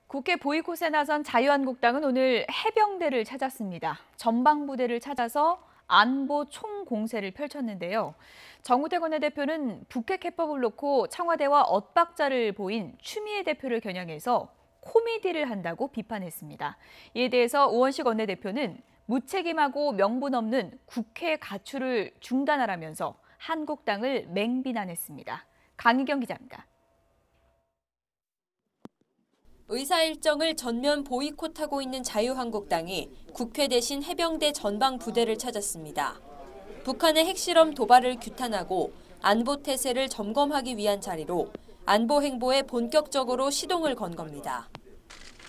국회 보이콧에 나선 자유한국당은 오늘 해병대를 찾았습니다. 전방부대를 찾아서 안보 총공세를 펼쳤는데요. 정우택 원내대표는 북핵 해법을 놓고 청와대와 엇박자를 보인 추미애 대표를 겨냥해서 코미디를 한다고 비판했습니다. 이에 대해서 우원식 원내대표는 무책임하고 명분 없는 국회 가출을 중단하라면서 한국당을 맹비난했습니다. 강희경 기자입니다. 의사 일정을 전면 보이콧하고 있는 자유한국당이 국회 대신 해병대 전방 부대를 찾았습니다. 북한의 핵실험 도발을 규탄하고 안보 태세를 점검하기 위한 자리로 안보 행보에 본격적으로 시동을 건 겁니다.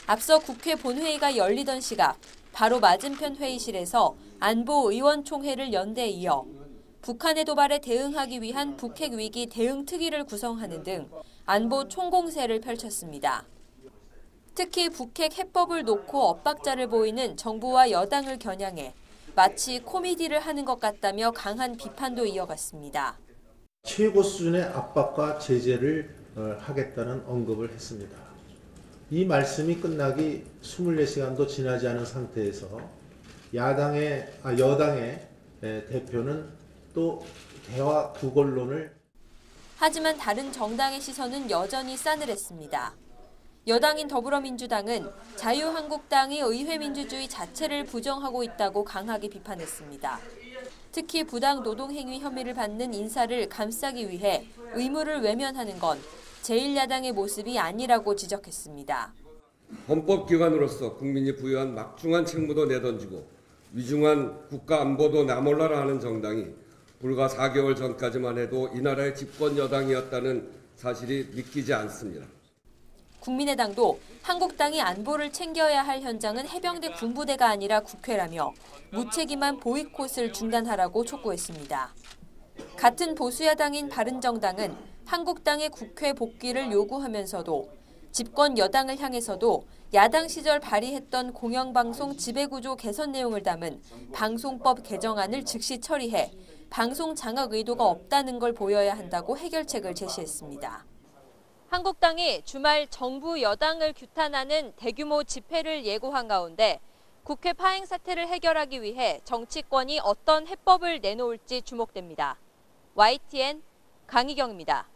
앞서 국회 본회의가 열리던 시각 바로 맞은편 회의실에서 안보 의원총회를 연 데 이어 북한의 도발에 대응하기 위한 북핵 위기 대응 특위를 구성하는 등 안보 총공세를 펼쳤습니다. 특히 북핵 해법을 놓고 엇박자를 보이는 정부와 여당을 겨냥해 마치 코미디를 하는 것 같다며 강한 비판도 이어갔습니다. 최고 수준의 압박과 제재를 하겠다는 언급을 했습니다. 이 말씀이 끝나기 24시간도 지나지 않은 상태에서 여당의 대표는 또 대화 구걸론을. 하지만 다른 정당의 시선은 여전히 싸늘했습니다. 여당인 더불어민주당은 자유한국당이 의회 민주주의 자체를 부정하고 있다고 강하게 비판했습니다. 특히 부당 노동행위 혐의를 받는 인사를 감싸기 위해 의무를 외면하는 건 제1야당의 모습이 아니라고 지적했습니다. 헌법기관으로서 국민이 부여한 막중한 책무도 내던지고 위중한 국가안보도 나몰라라 하는 정당이 불과 4개월 전까지만 해도 이 나라의 집권 여당이었다는 사실이 믿기지 않습니다. 국민의당도 한국당이 안보를 챙겨야 할 현장은 해병대 군부대가 아니라 국회라며 무책임한 보이콧을 중단하라고 촉구했습니다. 같은 보수야당인 바른정당은 한국당의 국회 복귀를 요구하면서도 집권 여당을 향해서도 야당 시절 발의했던 공영방송 지배구조 개선 내용을 담은 방송법 개정안을 즉시 처리해 방송 장악 의도가 없다는 걸 보여야 한다고 해결책을 제시했습니다. 한국당이 주말 정부 여당을 규탄하는 대규모 집회를 예고한 가운데 국회 파행 사태를 해결하기 위해 정치권이 어떤 해법을 내놓을지 주목됩니다. YTN 강희경입니다.